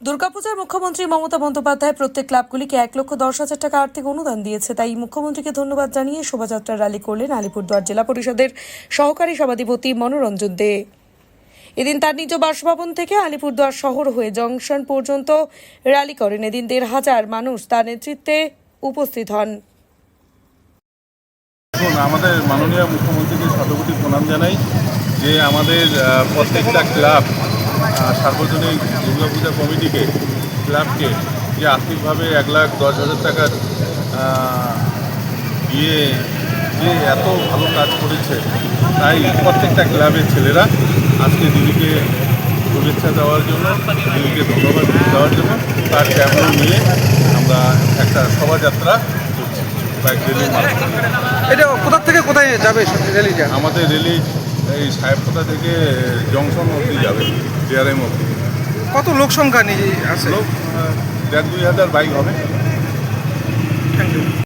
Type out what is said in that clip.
দুর্গাপূজায় মুখ্যমন্ত্রী মমতা বন্দ্যোপাধ্যায় প্রত্যেক ক্লাবগুলিকে 1,10,000 টাকা আর্থিক অনুদান দিয়েছে। তাই মুখ্যমন্ত্রীকে ধন্যবাদ জানিয়ে শোভাযাত্রা র্যালি করলেন আলিপুরদুয়ার জেলা পরিষদের সহকারী সভাধিপতি মনোরঞ্জন দে। এদিন তার নিজ বাসভবন থেকে আলিপুরদুয়ার শহর হয়ে জংশন পর্যন্ত র্যালি করেন। এদিন 1,500 মানুষ তার নেতৃত্বে উপস্থিত হন। আমাদের মাননীয় মুখ্যমন্ত্রীকে শতকোটি প্রণাম জানাই যে আমাদের প্রত্যেকটা ক্লাব সার্বজনীন দুর্গাপূজা কমিটিকে ক্লাবকে যে আর্থিকভাবে 1,10,000 টাকার দিয়ে যে এত ভালো কাজ করেছে, তাই প্রত্যেকটা ক্লাবের ছেলেরা আজকে দিদিকে শুভেচ্ছা দেওয়ার জন্য, দিদিকে ধন্যবাদ দেওয়ার জন্য তার ক্যামেরা নিয়ে আমরা একটা শোভাযাত্রা করছি বাইক র্যালির মাধ্যমে। এটা কোথা থেকে কোথায় যাবে র্যালিটা? আমাদের র্যালি এই সাহেবকোটা থেকে জংশন অবধি যাবে, ডিআরএম অবধি। কত লোক সংখ্যা নিয়ে আছে? লোক 1,500-2,000 বাইক হবে। Thank you.